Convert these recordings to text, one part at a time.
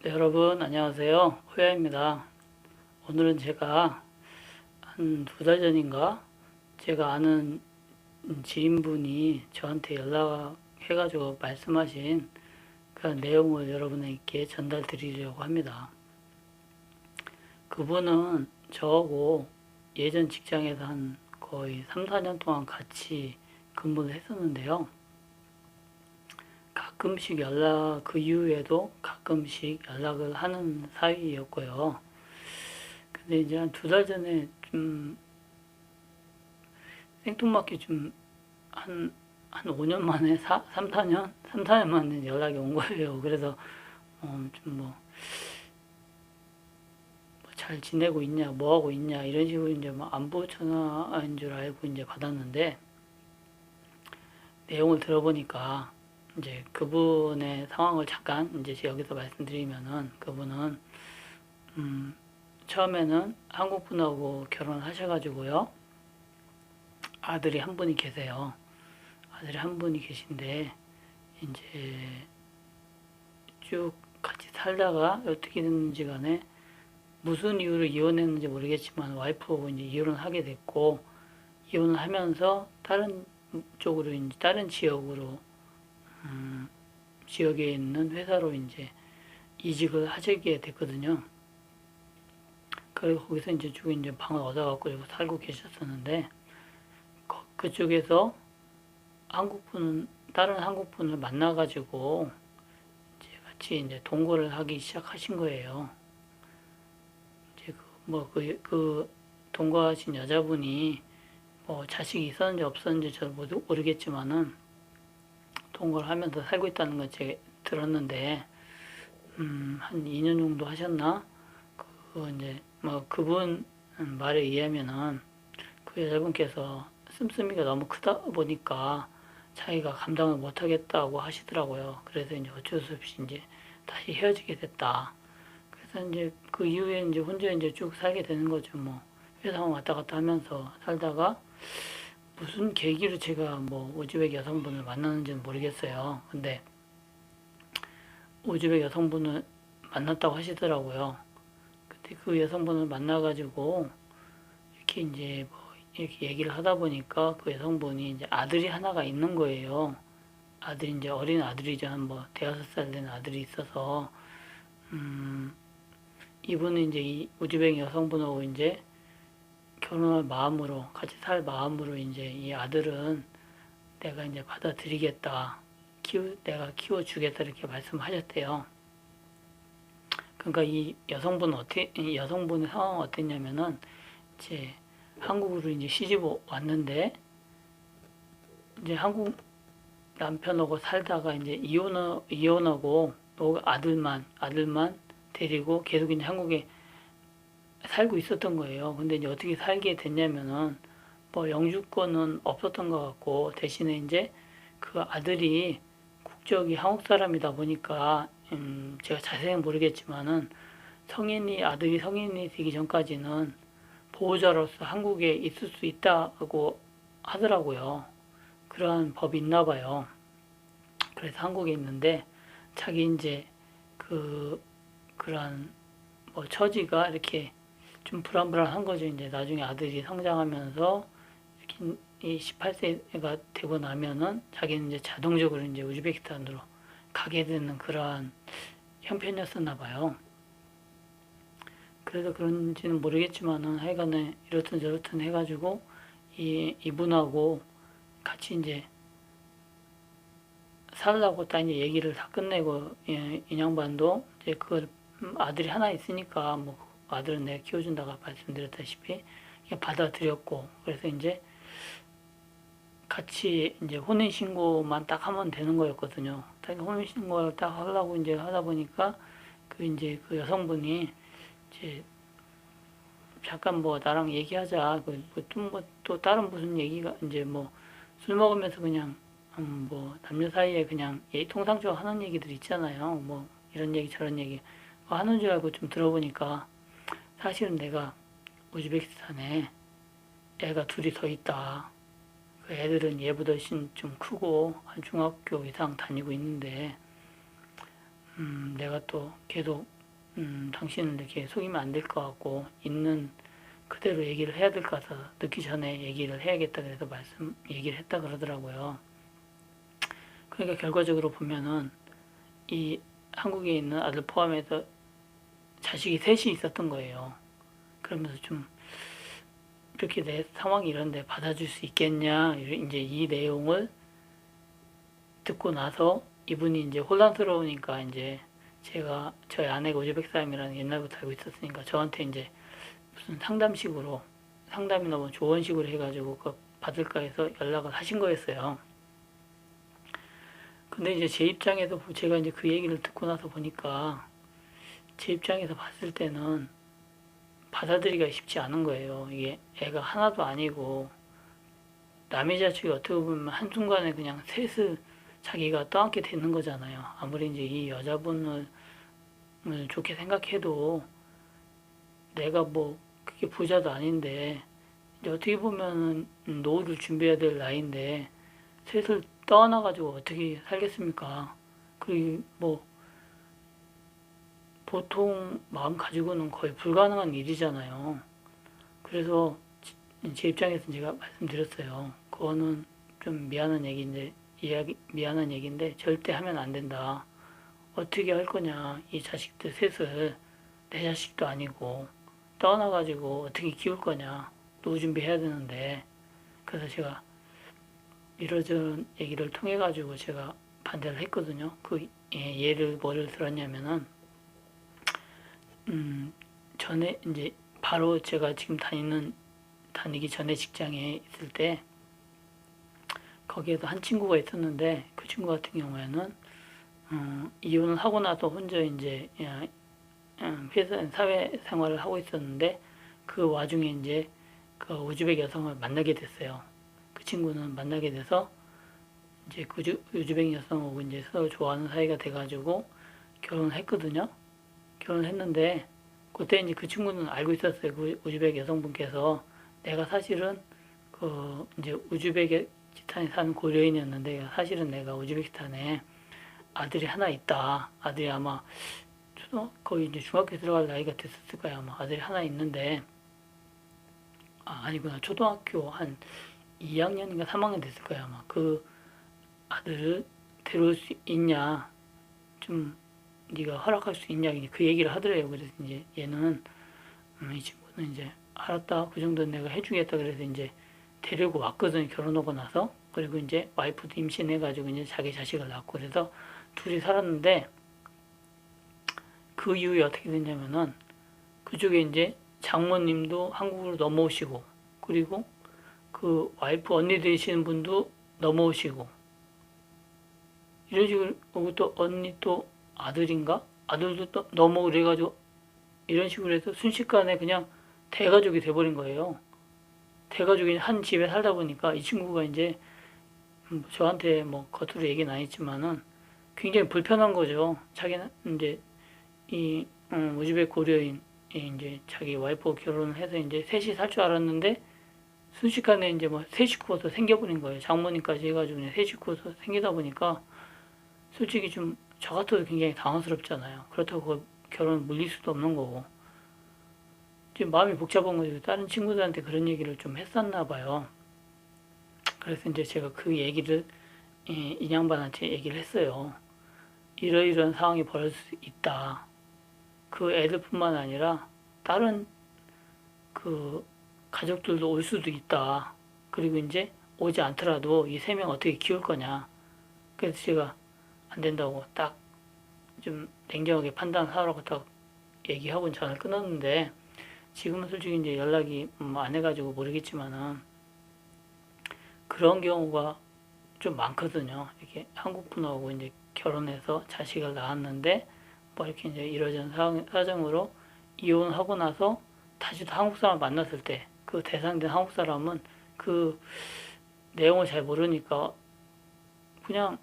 네, 여러분 안녕하세요. 호야입니다. 오늘은 제가 한 2달 전인가 제가 아는 지인분이 저한테 연락해가지고 말씀하신 그런 내용을 여러분에게 전달 드리려고 합니다. 그분은 저하고 예전 직장에서 한 거의 3, 4년 동안 같이 근무를 했었는데요. 가끔씩 그 이후에도 가끔씩 연락을 하는 사이였고요. 근데 이제 한 2달 전에 좀 생뚱맞게 한 5년 만에, 3, 4년? 3, 4년 만에 연락이 온 거예요. 그래서, 좀 잘 지내고 있냐, 뭐 하고 있냐, 이런 식으로 이제 뭐 안부 전화인 줄 알고 이제 받았는데, 내용을 들어보니까, 이제 그분의 상황을 잠깐 이제 여기서 말씀드리면은, 그분은, 처음에는 한국 분하고 결혼을 하셔가지고요. 아들이 한 분이 계세요. 아들이 한 분이 계신데, 이제 쭉 같이 살다가 어떻게 됐는지 간에 무슨 이유로 이혼했는지 모르겠지만 와이프하고 이제 이혼을 하게 됐고, 이혼을 하면서 다른 쪽으로 이제 다른 지역으로, 지역에 있는 회사로 이제 이직을 하시게 됐거든요. 그리고 거기서 이제 쭉 이제 방을 얻어갖고 살고 계셨었는데, 그쪽에서 다른 한국 분을 만나가지고 이제 같이 이제 동거를 하기 시작하신 거예요. 이제 그 동거하신 여자분이 뭐 자식이 있었는지 없었는지 저도 모르겠지만은 동거를 하면서 살고 있다는 걸 제가 들었는데, 한 2년 정도 하셨나? 이제 뭐 그분 말에 의하면은 그 여자분께서 씀씀이가 너무 크다 보니까 자기가 감당을 못 하겠다고 하시더라고요. 그래서 이제 어쩔 수 없이 이제 다시 헤어지게 됐다. 그래서 이제 그 이후에 이제 혼자 이제 쭉 살게 되는 거죠. 뭐 회사만 왔다 갔다 하면서 살다가 무슨 계기로 제가 뭐 우즈벡 여성분을 만났는지는 모르겠어요. 근데 우즈벡 여성분을 만났다고 하시더라고요. 근데 그 여성분을 만나가지고 이렇게 이제 뭐 이렇게 얘기를 하다 보니까 그 여성분이 이제 아들이 하나가 있는 거예요. 아들이 이제 어린 아들이죠. 한 뭐 대여섯 살 된 아들이 있어서, 이분은 이제 이 우즈벡 여성분하고 이제 결혼할 마음으로 같이 살 마음으로 이제 이 아들은 내가 이제 받아들이겠다. 내가 키워주겠다 이렇게 말씀하셨대요. 그러니까 이 여성분의 상황은 어땠냐면은 이제 한국으로 이제 시집 왔는데 이제 한국 남편하고 살다가 이제 이혼하고 또 아들만 데리고 계속 이제 한국에 살고 있었던 거예요. 근데 이제 어떻게 살게 됐냐면은 뭐 영주권은 없었던 것 같고 대신에 이제 그 아들이 국적이 한국 사람이다 보니까 제가 자세히는 모르겠지만은 아들이 성인이 되기 전까지는 보호자로서 한국에 있을 수 있다고 하더라고요. 그러한 법이 있나 봐요. 그래서 한국에 있는데 자기 이제 그러한 뭐 처지가 이렇게 좀 불안불안한 거죠. 이제 나중에 아들이 성장하면서 이렇게 이 18세가 되고 나면은 자기는 이제 자동적으로 이제 우즈베키스탄으로 가게 되는 그러한 형편이었었나 봐요. 그래서 그런지는 모르겠지만은 하여간에 이렇든 저렇든 해가지고 이분하고 같이 이제 살라고 딱 이제 얘기를 다 끝내고, 인양반도 이제 아들이 하나 있으니까 뭐 아들은 내가 키워준다고 말씀드렸다시피 받아들였고, 그래서 이제 같이 이제 혼인신고만 딱 하면 되는 거였거든요. 딱 혼인신고를 딱 하려고 이제 하다 보니까 이제 그 여성분이 이제 잠깐 뭐 나랑 얘기하자. 또 다른 무슨 얘기가 이제 뭐 술 먹으면서 그냥 뭐 남녀 사이에 그냥 통상적으로 하는 얘기들 있잖아요. 뭐 이런 얘기 저런 얘기 하는 줄 알고 좀 들어보니까 사실은 내가 우즈베키스탄에 애가 둘이 더 있다. 그 애들은 얘보다 훨씬 좀 크고 한 중학교 이상 다니고 있는데 내가 또 계속 당신을 이렇게 속이면 안 될 것 같고 있는 그대로 얘기를 해야 될 것 같아서 늦기 전에 얘기를 해야겠다 그래서 얘기를 했다 그러더라고요. 그러니까 결과적으로 보면은 이 한국에 있는 아들 포함해서 자식이 셋이 있었던 거예요. 그러면서 좀 이렇게 내 상황이 이런데 받아줄 수 있겠냐 이제 이 내용을 듣고 나서 이분이 이제 혼란스러우니까 이제 제가 저희 아내가 우즈벡 사람이라는 옛날부터 알고 있었으니까 저한테 이제 무슨 상담이나 뭐 조언식으로 해가지고 그거 받을까 해서 연락을 하신 거였어요. 근데 이제 제 입장에서 제가 이제 그 얘기를 듣고 나서 보니까 제 입장에서 봤을 때는 받아들이기가 쉽지 않은 거예요. 이게 애가 하나도 아니고 남의 자식이 어떻게 보면 한순간에 그냥 셋을 자기가 떠안게 되는 거잖아요. 아무리 이제 이 여자분을 좋게 생각해도 내가 뭐 그게 부자도 아닌데 이제 어떻게 보면은 노후를 준비해야 될 나이인데 셋을 떠안아가지고 어떻게 살겠습니까? 그리고 뭐 보통 마음 가지고는 거의 불가능한 일이잖아요. 그래서 제 입장에서 제가 말씀드렸어요. 그거는 좀 미안한 얘기인데 절대 하면 안 된다. 어떻게 할 거냐? 이 자식들 셋을 내 자식도 아니고 떠나가지고 어떻게 키울 거냐? 노후 준비해야 되는데 그래서 제가 이러저런 얘기를 통해 가지고 제가 반대를 했거든요. 그 예를 뭐를 들었냐면은 전에 이제 바로 제가 지금 다니기 전에 직장에 있을 때 거기에도 한 친구가 있었는데 그 친구 같은 경우에는 이혼을 하고 나서 혼자 이제 회사 사회생활을 하고 있었는데 그 와중에 이제 그 우즈벡 여성을 만나게 됐어요. 그 친구는 만나게 돼서 이제 그 우즈벡 여성하고 이제 서로 좋아하는 사이가 돼가지고 결혼을 했거든요. 결혼을 했는데 그때 이제 그 친구는 알고 있었어요. 그 우즈벡 여성분께서 내가 사실은 그 이제 우즈베키스탄에 사는 고려인이었는데 사실은 내가 우즈베키스탄에 아들이 하나 있다. 아들이 아마 거의 이제 중학교 들어갈 나이가 됐었을 거야. 아마 아들이 하나 있는데 아니구나. 초등학교 한 2학년인가 3학년 됐을 거야. 아마 그 아들을 데려올 수 있냐? 좀 네가 허락할 수 있냐? 그 얘기를 하더래요. 그래서 이제 얘는 이 친구는 이제 알았다. 그 정도는 내가 해주겠다. 그래서 이제 데리고 왔거든요. 결혼하고 나서. 그리고 이제 와이프도 임신해가지고 이제 자기 자식을 낳고 그래서 둘이 살았는데 그 이후에 어떻게 됐냐면은 그쪽에 이제 장모님도 한국으로 넘어오시고 그리고 그 와이프 언니 되시는 분도 넘어오시고 이런 식으로 또 언니 또 아들인가? 아들도 또 넘어오고 그래가지고 이런 식으로 해서 순식간에 그냥 대가족이 돼버린 거예요. 대가족이 한 집에 살다 보니까 이 친구가 이제 저한테 뭐 겉으로 얘기는 안 했지만은 굉장히 불편한 거죠. 자기는 이제 이 우즈벡 고려인 이제 자기 와이프가 결혼을 해서 이제 셋이 살 줄 알았는데 순식간에 이제 뭐 세 식구가 생겨버린 거예요. 장모님까지 해가지고 그냥 세 식구가 생기다 보니까 솔직히 좀 저 같아도 굉장히 당황스럽잖아요. 그렇다고 그 결혼 물릴 수도 없는 거고. 지금 마음이 복잡한 거죠. 다른 친구들한테 그런 얘기를 좀 했었나 봐요. 그래서 이제 제가 그 얘기를 이 양반한테 얘기를 했어요. 이러이러한 상황이 벌어질 수 있다. 그 애들뿐만 아니라 다른 그 가족들도 올 수도 있다. 그리고 이제 오지 않더라도 이 세 명 어떻게 키울 거냐. 그래서 제가 안 된다고 딱 좀 냉정하게 판단하라고 딱 얘기하고 전화를 끊었는데 지금은 솔직히 이제 연락이 안 해가지고 모르겠지만은 그런 경우가 좀 많거든요. 이렇게 한국 분하고 이제 결혼해서 자식을 낳았는데 뭐 이렇게 이제 이러저런 사정으로 이혼하고 나서 다시 또 한국 사람 만났을 때 그 대상된 한국 사람은 그 내용을 잘 모르니까 그냥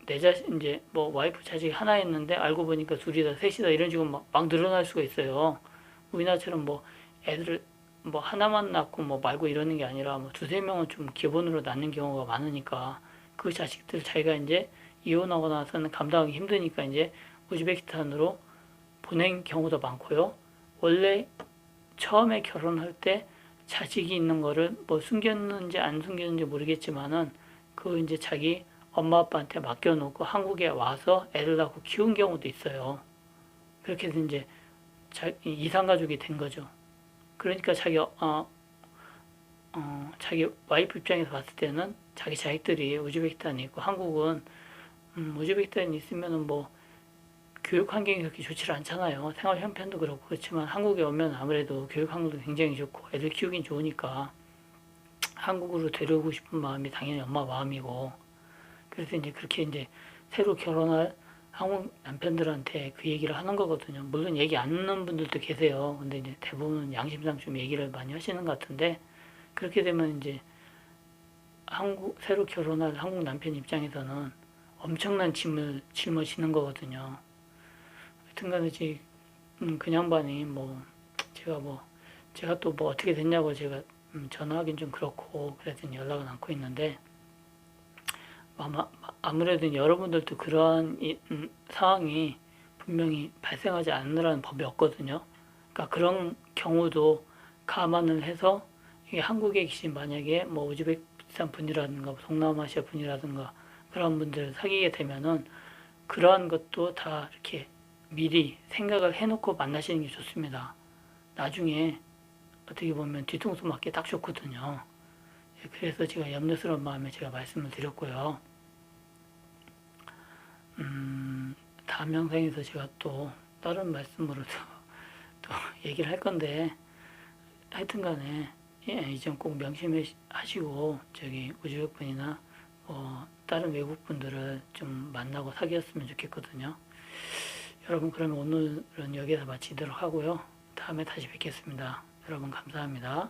내 자식 이제 뭐 와이프 자식이 하나 있는데 알고 보니까 둘이다 셋이다 이런 식으로 막 늘어날 수가 있어요. 우리나라처럼 뭐 애들을 뭐 하나만 낳고 뭐 말고 이러는 게 아니라 뭐 두세 명은 좀 기본으로 낳는 경우가 많으니까 그 자식들 자기가 이제 이혼하고 나서는 감당하기 힘드니까 이제 우즈베키스탄으로 보낸 경우도 많고요. 원래 처음에 결혼할 때 자식이 있는 거를 뭐 숨겼는지 안 숨겼는지 모르겠지만은 그 이제 자기 엄마 아빠한테 맡겨놓고 한국에 와서 애를 낳고 키운 경우도 있어요. 그렇게 해서 이제 이산 가족이 된 거죠. 그러니까 자기 와이프 입장에서 봤을 때는 자기 자식들이 우즈베키스탄에 있고 한국은 우즈베키스탄에 있으면은 뭐 교육 환경이 그렇게 좋지 않잖아요. 생활 형편도 그렇고 그렇지만 한국에 오면 아무래도 교육 환경도 굉장히 좋고 애들 키우긴 좋으니까 한국으로 데려오고 싶은 마음이 당연히 엄마 마음이고 그래서 이제 그렇게 이제 새로 결혼할 한국 남편들한테 그 얘기를 하는 거거든요. 물론 얘기 안 하는 분들도 계세요. 근데 이제 대부분 양심상 좀 얘기를 많이 하시는 것 같은데 그렇게 되면 이제 새로 결혼할 한국 남편 입장에서는 엄청난 짐을 짊어지는 거거든요. 하여튼간에 그 양반이 제가 또 뭐 어떻게 됐냐고 제가 전화하긴 좀 그렇고 그래서 연락은 않고 있는데 아무래도 여러분들도 그러한 상황이 분명히 발생하지 않으라는 법이 없거든요. 그러니까 그런 경우도 감안을 해서 이게 한국에 계신 만약에 뭐 우즈베키스탄 분이라든가 동남아시아 분이라든가 그런 분들을 사귀게 되면은 그러한 것도 다 이렇게 미리 생각을 해놓고 만나시는 게 좋습니다. 나중에 어떻게 보면 뒤통수 맞기 딱 좋거든요. 그래서 제가 염려스러운 마음에 제가 말씀을 드렸고요. 다음 영상에서 제가 또 다른 말씀으로 또 얘기를 할 건데 하여튼 간에 이 점 꼭 명심하시고 저기 우즈벡 분이나 다른 외국 분들을 좀 만나고 사귀었으면 좋겠거든요. 여러분 그러면 오늘은 여기서 마치도록 하고요. 다음에 다시 뵙겠습니다. 여러분 감사합니다.